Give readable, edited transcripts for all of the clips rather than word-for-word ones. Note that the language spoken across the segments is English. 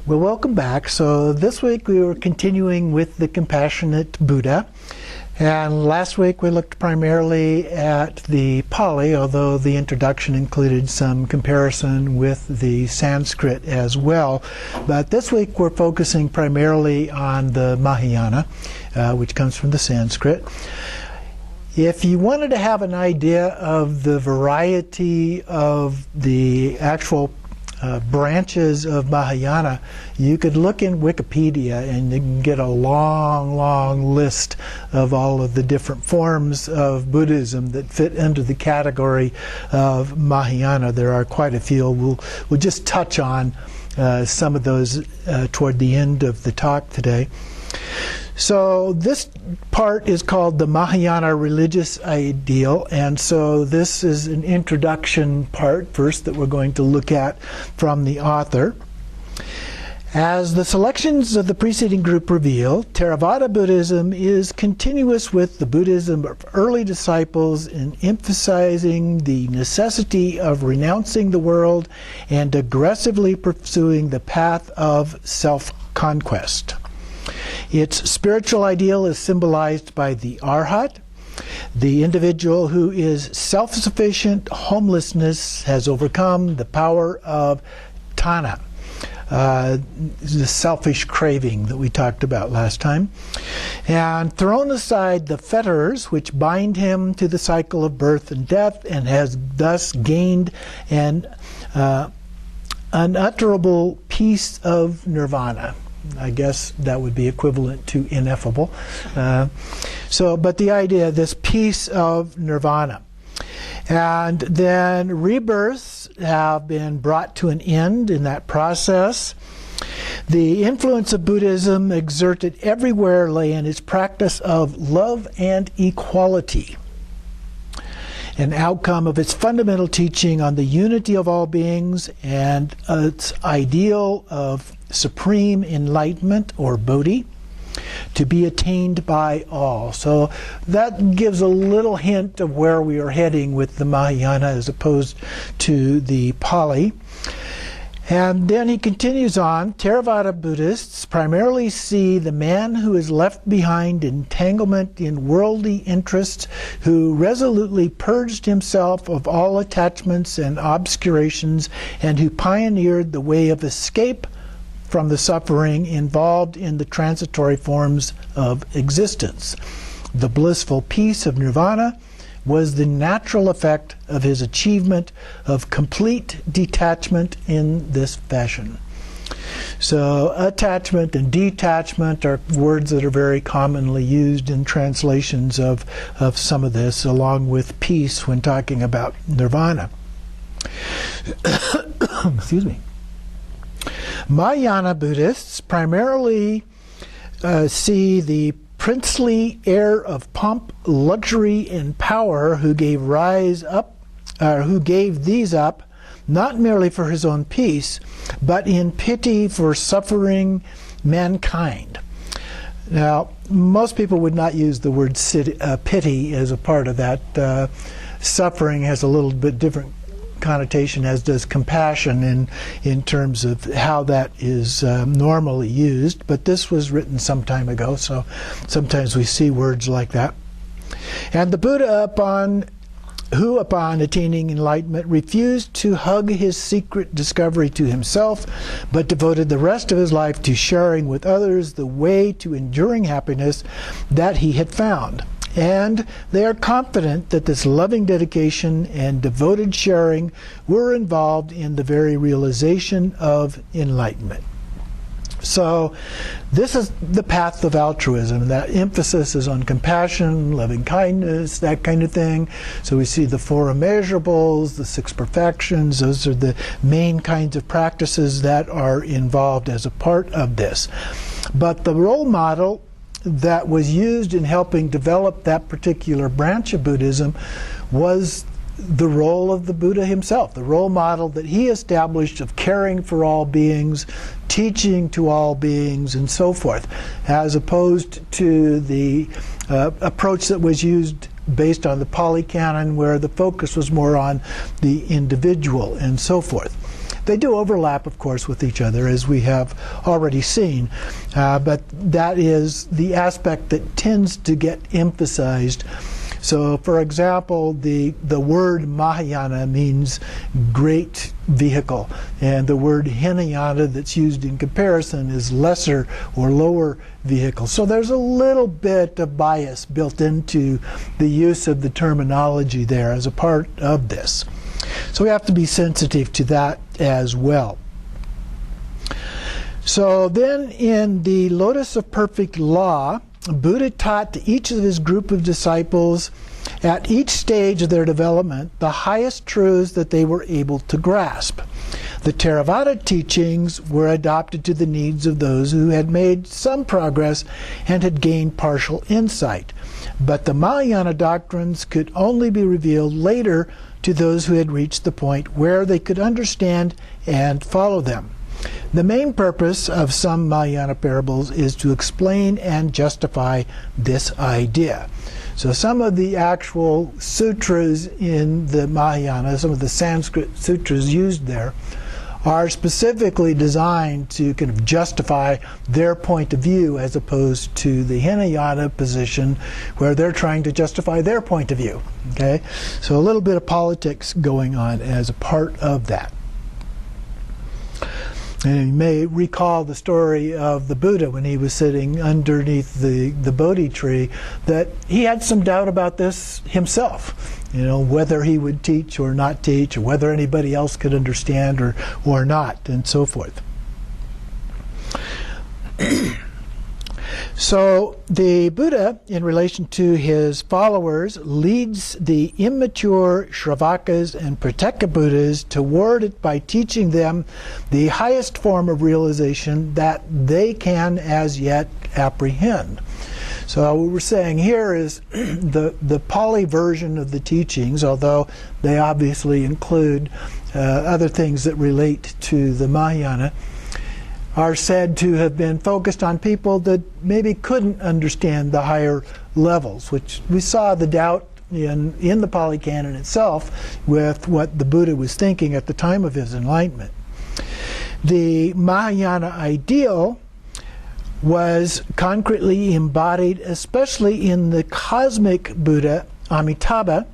Well, welcome back. So this week we were continuing with the compassionate Buddha. And last week we looked primarily at the Pali, although the introduction included some comparison with the Sanskrit as well. But this week we're focusing primarily on the Mahayana, which comes from the Sanskrit. If you wanted to have an idea of the variety of the actual branches of Mahayana, you could look in Wikipedia and you can get a long list of all of the different forms of Buddhism that fit into the category of Mahayana. There are quite a few. We'll just touch on some of those toward the end of the talk today. So this part is called the Mahayana religious ideal, and so this is an introduction part first that we're going to look at from the author. As the selections of the preceding group reveal, Theravada Buddhism is continuous with the Buddhism of early disciples in emphasizing the necessity of renouncing the world and aggressively pursuing the path of self-conquest. Its spiritual ideal is symbolized by the Arhat, the individual who is self-sufficient. Homelessness has overcome the power of Tanha, the selfish craving that we talked about last time, and thrown aside the fetters which bind him to the cycle of birth and death, and has thus gained an unutterable peace of nirvana. I guess that would be equivalent to ineffable. But the idea, this peace of nirvana. And then rebirths have been brought to an end in that process. The influence of Buddhism exerted everywhere lay in its practice of love and equality, an outcome of its fundamental teaching on the unity of all beings and its ideal of supreme enlightenment, or bodhi, to be attained by all. So that gives a little hint of where we are heading with the Mahayana as opposed to the Pali. And then he continues on, Theravada Buddhists primarily see the man who is left behind entanglement in worldly interests, who resolutely purged himself of all attachments and obscurations, and who pioneered the way of escape from the suffering involved in the transitory forms of existence. The blissful peace of nirvana was the natural effect of his achievement of complete detachment in this fashion. So attachment and detachment are words that are very commonly used in translations of some of this, along with peace when talking about nirvana. Excuse me. Mahayana Buddhists primarily see the princely heir of pomp, luxury, and power who gave these up, not merely for his own peace, but in pity for suffering mankind. Now, most people would not use the word pity as a part of that. Suffering has a little bit different connotation, as does compassion in terms of how that is normally used, but this was written some time ago, so sometimes we see words like that. And the Buddha, who upon attaining enlightenment refused to hug his secret discovery to himself, but devoted the rest of his life to sharing with others the way to enduring happiness that he had found. And they are confident that this loving dedication and devoted sharing were involved in the very realization of enlightenment. So this is the path of altruism. That emphasis is on compassion, loving kindness, that kind of thing. So we see the four immeasurables, the six perfections. Those are the main kinds of practices that are involved as a part of this. But the role model that was used in helping develop that particular branch of Buddhism was the role of the Buddha himself, the role model that he established of caring for all beings, teaching to all beings, and so forth, as opposed to the approach that was used based on the Pali Canon, where the focus was more on the individual and so forth. They do overlap, of course, with each other, as we have already seen, but that is the aspect that tends to get emphasized. So, for example, the word Mahayana means great vehicle, and the word Hinayana that's used in comparison is lesser or lower vehicle. So there's a little bit of bias built into the use of the terminology there as a part of this. So we have to be sensitive to that as well. So then in the Lotus of Perfect Law, Buddha taught to each of his group of disciples at each stage of their development the highest truths that they were able to grasp. The Theravada teachings were adopted to the needs of those who had made some progress and had gained partial insight. But the Mahayana doctrines could only be revealed later to those who had reached the point where they could understand and follow them. The main purpose of some Mahayana parables is to explain and justify this idea. So some of the actual sutras in the Mahayana, some of the Sanskrit sutras used there, are specifically designed to kind of justify their point of view as opposed to the Hinayana position where they're trying to justify their point of view. Okay? So a little bit of politics going on as a part of that. And you may recall the story of the Buddha when he was sitting underneath the Bodhi tree, that he had some doubt about this himself, whether he would teach or not teach, or whether anybody else could understand or not, and so forth. So the Buddha, in relation to his followers, leads the immature Shravakas and Prateka Buddhas toward it by teaching them the highest form of realization that they can as yet apprehend. So what we're saying here is the Pali version of the teachings, although they obviously include other things that relate to the Mahayana, are said to have been focused on people that maybe couldn't understand the higher levels, which we saw the doubt in the Pali Canon itself with what the Buddha was thinking at the time of his enlightenment. The Mahayana ideal was concretely embodied especially in the cosmic Buddha, Amitabha,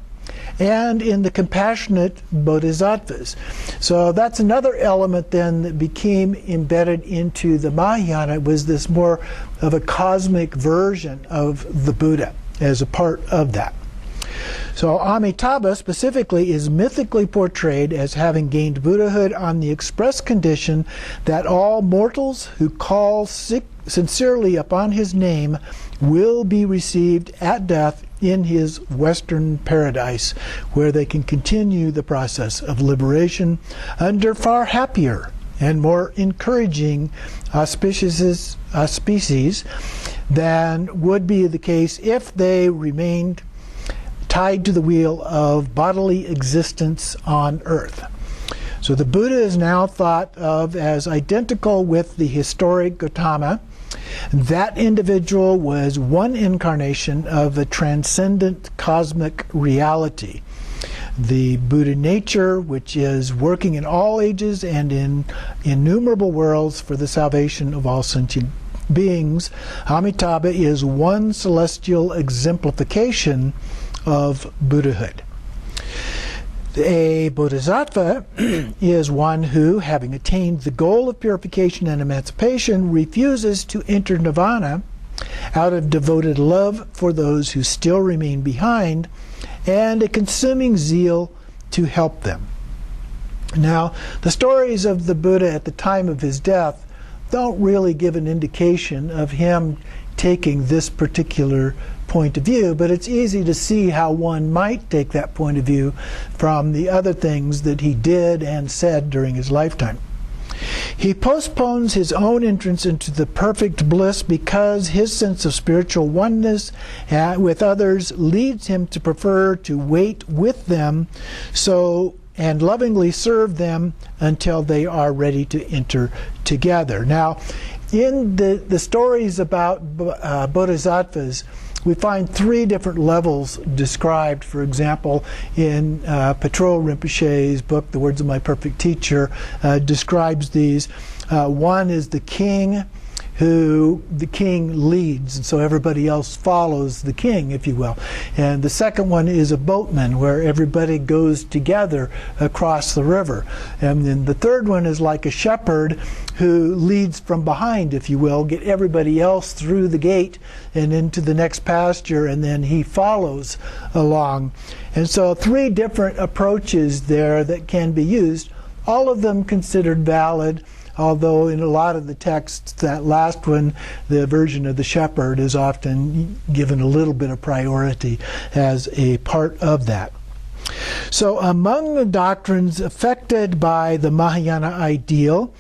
and in the compassionate bodhisattvas. So that's another element then that became embedded into the Mahayana, was this more of a cosmic version of the Buddha as a part of that. So Amitabha specifically is mythically portrayed as having gained Buddhahood on the express condition that all mortals who call sincerely upon his name will be received at death in his western paradise, where they can continue the process of liberation under far happier and more encouraging auspices than would be the case if they remained tied to the wheel of bodily existence on earth. So the Buddha is now thought of as identical with the historic Gautama. That individual was one incarnation of a transcendent cosmic reality. The Buddha nature, which is working in all ages and in innumerable worlds for the salvation of all sentient beings, Amitabha is one celestial exemplification of Buddhahood. A bodhisattva is one who, having attained the goal of purification and emancipation, refuses to enter nirvana out of devoted love for those who still remain behind and a consuming zeal to help them. Now, the stories of the Buddha at the time of his death don't really give an indication of him taking this particular point of view, but it's easy to see how one might take that point of view from the other things that he did and said during his lifetime. He postpones his own entrance into the perfect bliss because his sense of spiritual oneness with others leads him to prefer to wait with them and lovingly serve them until they are ready to enter together. Now, in the stories about bodhisattvas, we find 3 different levels described. For example, in Patrol Rinpoche's book, The Words of My Perfect Teacher, describes these. One is the king, who the king leads, and so everybody else follows the king, if you will. And the second one is a boatman, where everybody goes together across the river. And then the third one is like a shepherd who leads from behind, if you will, get everybody else through the gate and into the next pasture, and then he follows along. And so 3 different approaches there that can be used, all of them considered valid, although in a lot of the texts, that last one, the version of the shepherd, is often given a little bit of priority as a part of that. So among the doctrines affected by the Mahayana ideal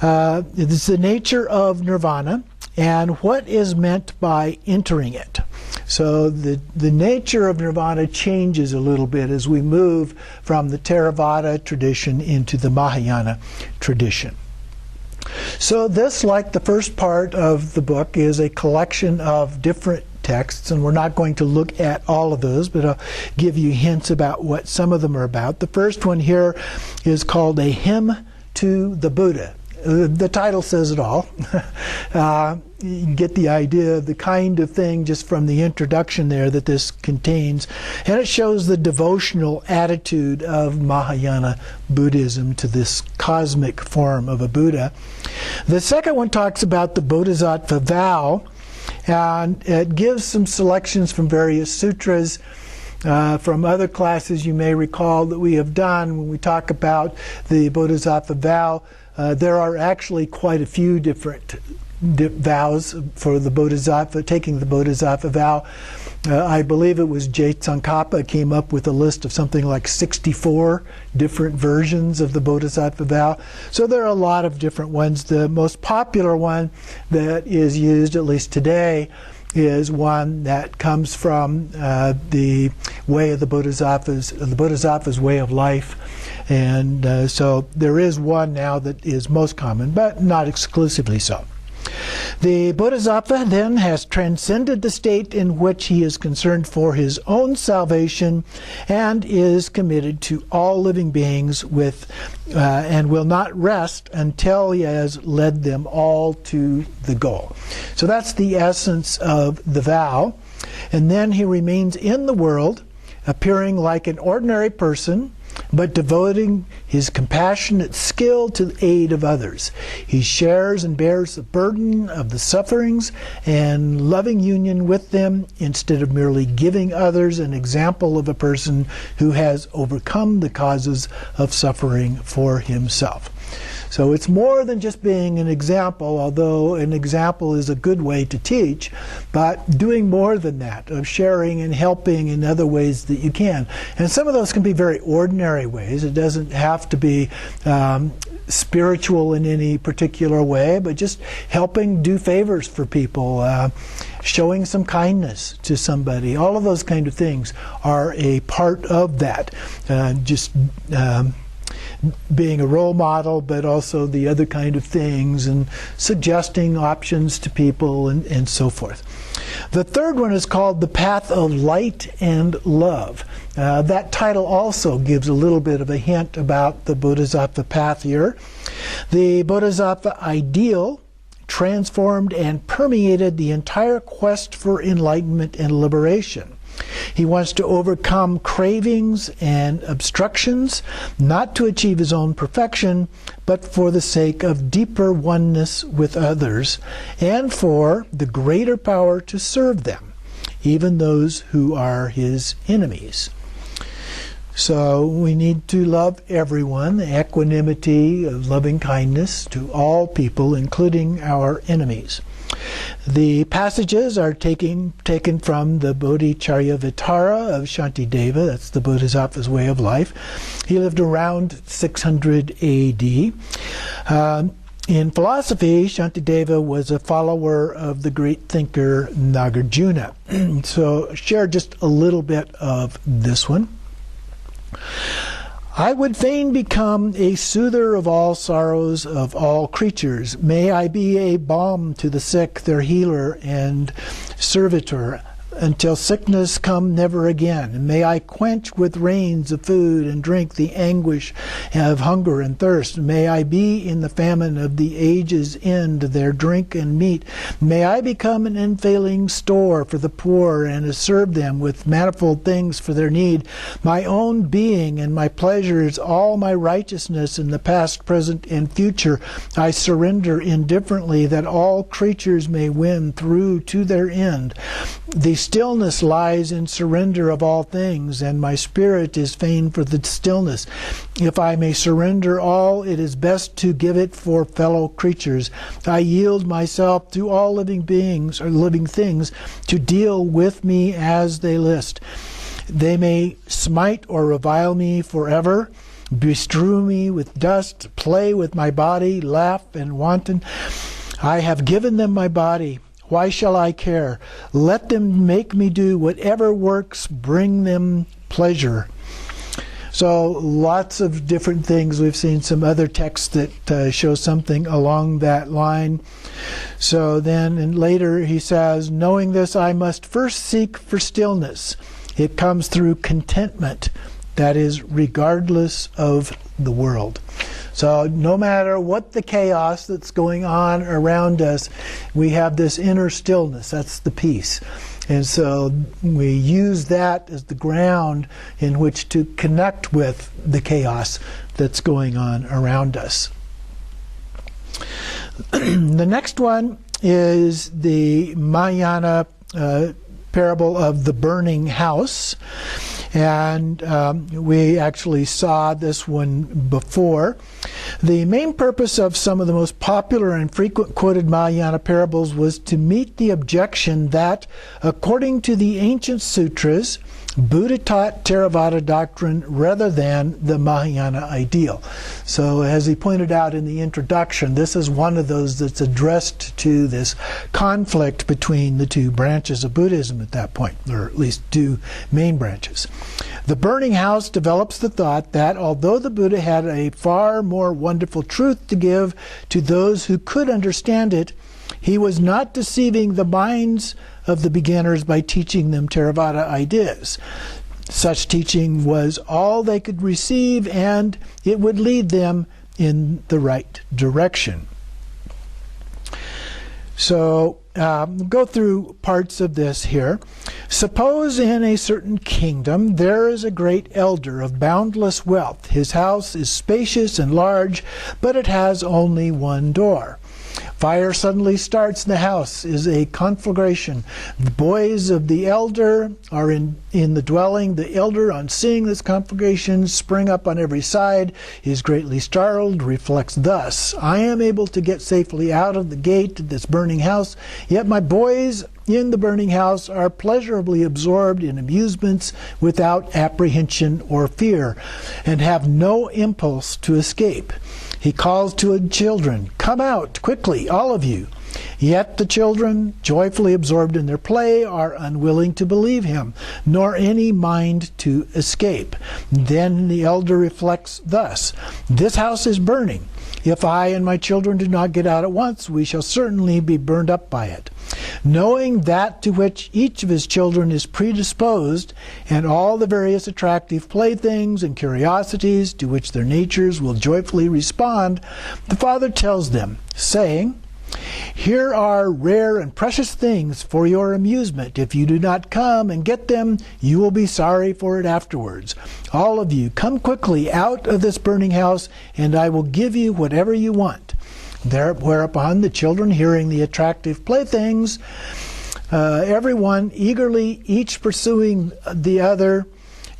is the nature of nirvana and what is meant by entering it. So the nature of nirvana changes a little bit as we move from the Theravada tradition into the Mahayana tradition. So this, like the first part of the book, is a collection of different texts, and we're not going to look at all of those, but I'll give you hints about what some of them are about. The first one here is called A Hymn to the Buddha. The title says it all. You can get the idea of the kind of thing just from the introduction there that this contains. And it shows the devotional attitude of Mahayana Buddhism to this cosmic form of a Buddha. The second one talks about the Bodhisattva vow, and it gives some selections from various sutras. From other classes you may recall that we have done when we talk about the Bodhisattva vow. There are actually quite a few different vows for the Bodhisattva, taking the Bodhisattva vow. I believe it was J. Tsongkhapa came up with a list of something like 64 different versions of the Bodhisattva vow. So there are a lot of different ones. The most popular one that is used, at least today, is one that comes from the way of the Bodhisattva's way of life. And so there is one now that is most common, but not exclusively so. The Bodhisattva then has transcended the state in which he is concerned for his own salvation and is committed to all living beings and will not rest until he has led them all to the goal. So that's the essence of the vow. And then he remains in the world, appearing like an ordinary person, but devoting his compassionate skill to the aid of others. He shares and bears the burden of the sufferings and loving union with them, instead of merely giving others an example of a person who has overcome the causes of suffering for himself. So it's more than just being an example, although an example is a good way to teach, but doing more than that, of sharing and helping in other ways that you can. And some of those can be very ordinary ways. It doesn't have to be spiritual in any particular way, but just helping do favors for people, showing some kindness to somebody. All of those kind of things are a part of that. Being a role model, but also the other kind of things, and suggesting options to people, and so forth. The third one is called The Path of Light and Love. That title also gives a little bit of a hint about the Bodhisattva path here. The Bodhisattva ideal transformed and permeated the entire quest for enlightenment and liberation. He wants to overcome cravings and obstructions, not to achieve his own perfection, but for the sake of deeper oneness with others, and for the greater power to serve them, even those who are his enemies. So we need to love everyone, equanimity, loving kindness to all people, including our enemies. The passages are taken from the Bodhicharya Vitara of Shantideva. That's the Bodhisattva's way of life. He lived around 600 A.D. In philosophy, Shantideva was a follower of the great thinker Nagarjuna. So share just a little bit of this one. I would fain become a soother of all sorrows of all creatures. May I be a balm to the sick, their healer and servitor. until sickness come never again. And may I quench with rains of food and drink the anguish of hunger and thirst. May I be in the famine of the age's end their drink and meat. May I become an unfailing store for the poor and serve them with manifold things for their need. My own being and my pleasures, all my righteousness in the past, present, and future, I surrender indifferently, that all creatures may win through to their end. The stillness lies in surrender of all things, and my spirit is fain for the stillness. If I may surrender all, it is best to give it for fellow creatures. I yield myself to all living beings or living things to deal with me as they list. They may smite or revile me forever, bestrew me with dust, play with my body, laugh and wanton. I have given them my body. Why shall I care? Let them make me do whatever works bring them pleasure. So lots of different things. We've seen some other texts that show something along that line. So then, and later he says, knowing this, I must first seek for stillness. It comes through contentment, that is, regardless of the world. So no matter what the chaos that's going on around us, we have this inner stillness. That's the peace. And so we use that as the ground in which to connect with the chaos that's going on around us. The next one is the Mahayana parable of the burning house. And we actually saw this one before. The main purpose of some of the most popular and frequent quoted Mahayana parables was to meet the objection that, according to the ancient sutras, Buddha taught Theravada doctrine rather than the Mahayana ideal. So as he pointed out in the introduction, this is one of those that's addressed to this conflict between the two branches of Buddhism at that point, or at least two main branches. The burning house develops the thought that although the Buddha had a far more wonderful truth to give to those who could understand it, he was not deceiving the minds of the beginners by teaching them Theravada ideas. Such teaching was all they could receive, and it would lead them in the right direction. So go through parts of this here. Suppose in a certain kingdom there is a great elder of boundless wealth. His house is spacious and large, but it has only one door. Fire suddenly starts in the house, is a conflagration. The boys of the elder are in the dwelling. The elder, on seeing this conflagration spring up on every side, is greatly startled, reflects thus, I am able to get safely out of the gate of this burning house, yet my boys in the burning house are pleasurably absorbed in amusements without apprehension or fear, and have no impulse to escape. He calls to the children, come out quickly, all of you. Yet the children, joyfully absorbed in their play, are unwilling to believe him, nor any mind to escape. Then the elder reflects thus, this house is burning. If I and my children do not get out at once, we shall certainly be burned up by it. Knowing that to which each of his children is predisposed, and all the various attractive playthings and curiosities to which their natures will joyfully respond, the father tells them, saying, here are rare and precious things for your amusement. If you do not come and get them, you will be sorry for it afterwards. All of you, come quickly out of this burning house, and I will give you whatever you want. Whereupon the children, hearing the attractive playthings, everyone eagerly, each pursuing the other,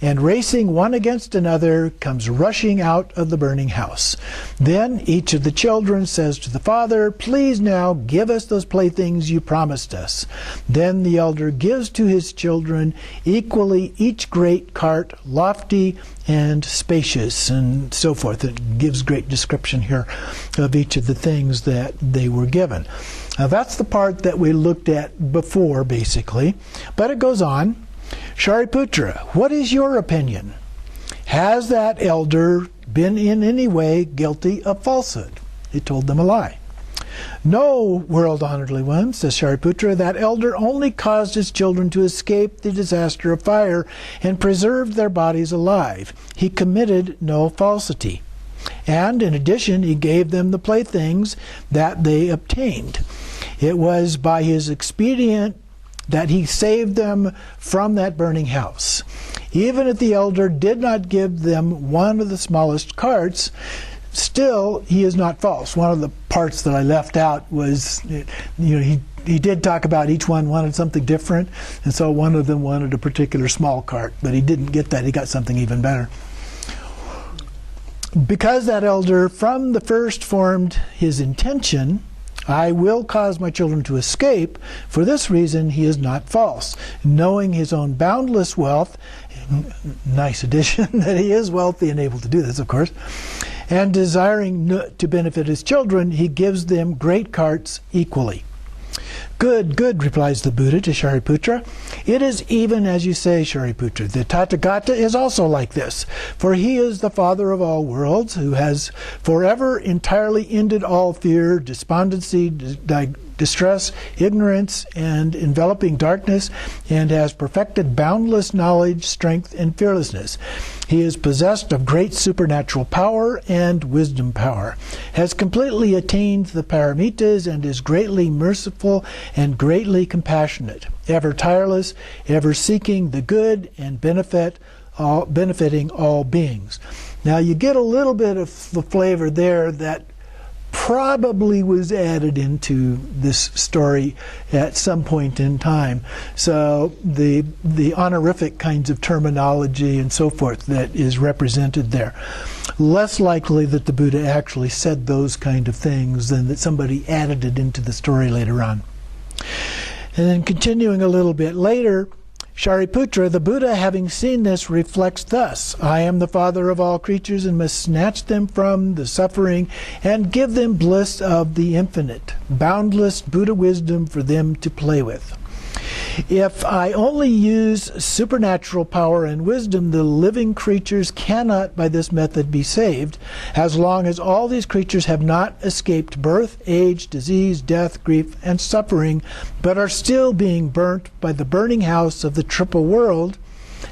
and racing one against another, comes rushing out of the burning house. Then each of the children says to the father, please now give us those playthings you promised us. Then the elder gives to his children equally each great cart, lofty and spacious, and so forth. It gives great description here of each of the things that they were given. Now that's the part that we looked at before, basically. But it goes on. Shariputra, what is your opinion? Has that elder been in any way guilty of falsehood? He told them a lie. No, world-honorably one, says Shariputra, that elder only caused his children to escape the disaster of fire and preserved their bodies alive. He committed no falsity. And in addition, he gave them the playthings that they obtained. It was by his expedient that he saved them from that burning house. Even if the elder did not give them one of the smallest carts, still he is not false. One of the parts that I left out was, he did talk about each one wanted something different, and so one of them wanted a particular small cart, but he didn't get that. He got something even better. Because that elder from the first formed his intention, I will cause my children to escape. For this reason, he is not false. Knowing his own boundless wealth, nice addition that he is wealthy and able to do this, of course, and desiring to benefit his children, he gives them great carts equally. Good, good, replies the Buddha to Shariputra. It is even as you say, Shariputra. The Tathagata is also like this, for he is the father of all worlds, who has forever entirely ended all fear, despondency, distress, ignorance, and enveloping darkness, and has perfected boundless knowledge, strength, and fearlessness. He is possessed of great supernatural power and wisdom power, has completely attained the paramitas, and is greatly merciful and greatly compassionate, ever tireless, ever seeking the good and benefiting all beings. Now you get a little bit of the flavor there that probably was added into this story at some point in time. So the honorific kinds of terminology and so forth that is represented there. Less likely that the Buddha actually said those kind of things than that somebody added it into the story later on. And then continuing a little bit later, Shariputra, the Buddha, having seen this, reflects thus: I am the father of all creatures and must snatch them from the suffering and give them bliss of the infinite, boundless Buddha wisdom for them to play with. If I only use supernatural power and wisdom, the living creatures cannot by this method be saved, as long as all these creatures have not escaped birth, age, disease, death, grief, and suffering, but are still being burnt by the burning house of the triple world.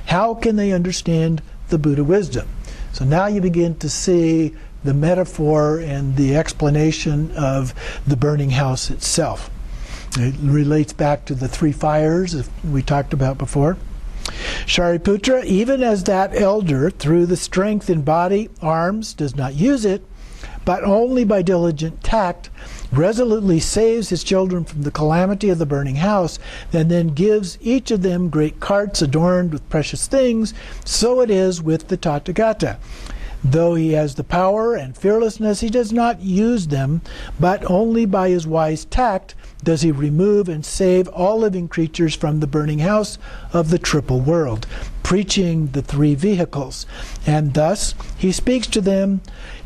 How can they understand the Buddha wisdom? So now you begin to see the metaphor and the explanation of the burning house itself. It relates back to the three fires we talked about before. Shariputra, even as that elder, through the strength in body, arms, does not use it, but only by diligent tact, resolutely saves his children from the calamity of the burning house, and then gives each of them great carts adorned with precious things, so it is with the Tathagata. Though he has the power and fearlessness, he does not use them, but only by his wise tact does he remove and save all living creatures from the burning house of the triple world, preaching the three vehicles. And thus he speaks to them: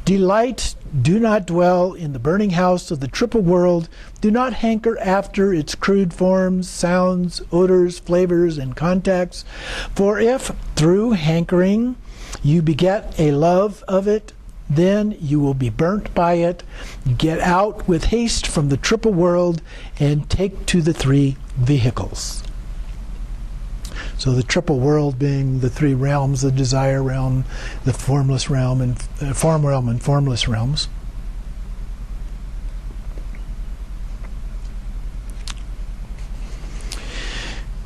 Delight, do not dwell in the burning house of the triple world. Do not hanker after its crude forms, sounds, odors, flavors, and contacts. For if, through hankering, you beget a love of it, then you will be burnt by it. Get out with haste from the triple world and take to the three vehicles. So the triple world being the three realms: the desire realm, the formless realm, and form realm and formless realms.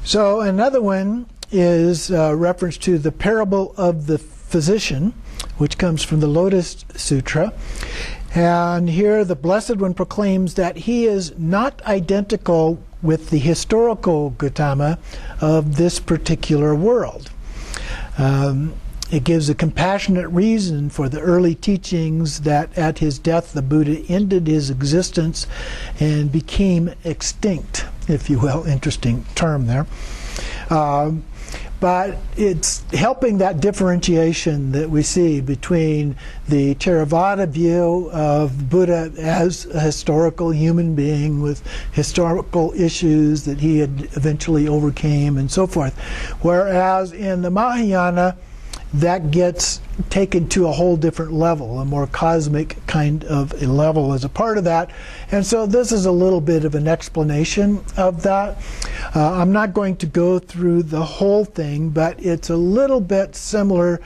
So another one is reference to the parable of the physician, which comes from the Lotus Sutra. And here the Blessed One proclaims that he is not identical with the historical Gautama of this particular world. It gives a compassionate reason for the early teachings that at his death the Buddha ended his existence and became extinct, if you will. Interesting term there. But it's helping that differentiation that we see between the Theravada view of Buddha as a historical human being with historical issues that he had eventually overcame and so forth. Whereas in the Mahayana, that gets taken to a whole different level, a more cosmic kind of a level as a part of that. And so this is a little bit of an explanation of that. I'm not going to go through the whole thing, but it's a little bit similar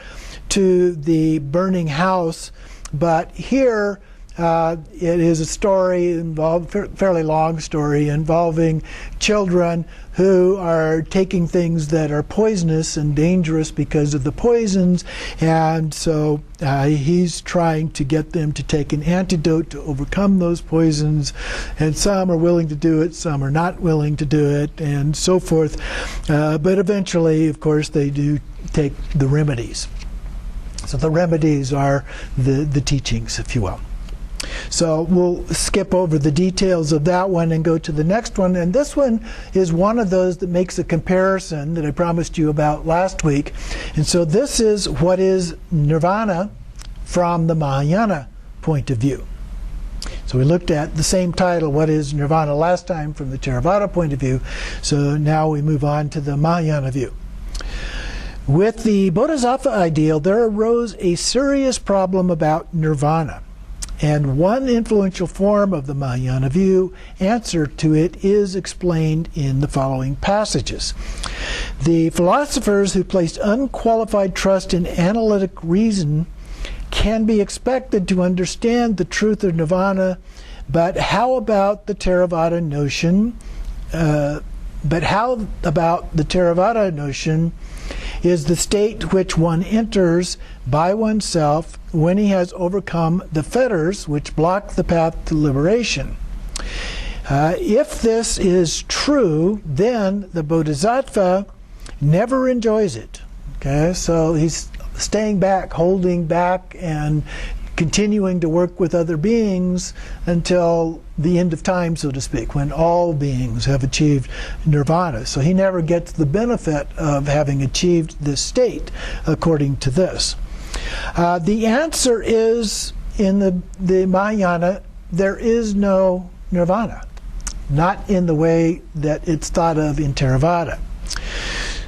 to the burning house. But here, it is a story, fairly long story, involving children who are taking things that are poisonous and dangerous because of the poisons, and so he's trying to get them to take an antidote to overcome those poisons, and some are willing to do it, some are not willing to do it, and so forth. But eventually, of course, they do take the remedies. So the remedies are the teachings, if you will. So we'll skip over the details of that one and go to the next one. And this one is one of those that makes a comparison that I promised you about last week. And so this is what is nirvana from the Mahayana point of view. So we looked at the same title, what is nirvana, last time from the Theravada point of view. So now we move on to the Mahayana view. With the Bodhisattva ideal, there arose a serious problem about nirvana. And one influential form of the Mahayana view answer to it is explained in the following passages. The philosophers who placed unqualified trust in analytic reason can be expected to understand the truth of nirvana, but how about the Theravada notion? Is the state which one enters by oneself when he has overcome the fetters which block the path to liberation. If this is true, then the Bodhisattva never enjoys it. Okay, so he's staying back, holding back, and continuing to work with other beings until the end of time, so to speak, when all beings have achieved nirvana. So he never gets the benefit of having achieved this state, according to this. The answer is, in the Mahayana, there is no nirvana, not in the way that it's thought of in Theravada.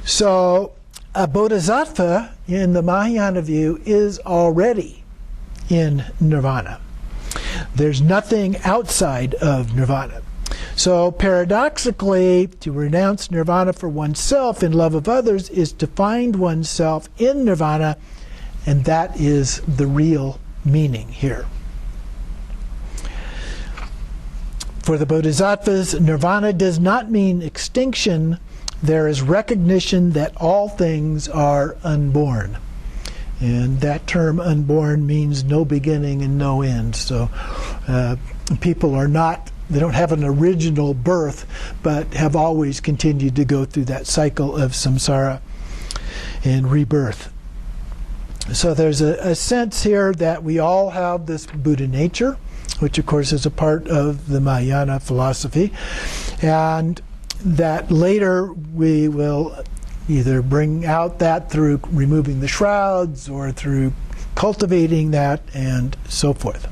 So a bodhisattva, in the Mahayana view, is already in nirvana. There's nothing outside of nirvana. So paradoxically, to renounce nirvana for oneself in love of others is to find oneself in nirvana, and that is the real meaning here. For the bodhisattvas, nirvana does not mean extinction. There is recognition that all things are unborn. And that term unborn means no beginning and no end. So people are not, they don't have an original birth, but have always continued to go through that cycle of samsara and rebirth. So there's a sense here that we all have this Buddha nature, which of course is a part of the Mahayana philosophy, and that later we will either bring out that through removing the shrouds or through cultivating that and so forth.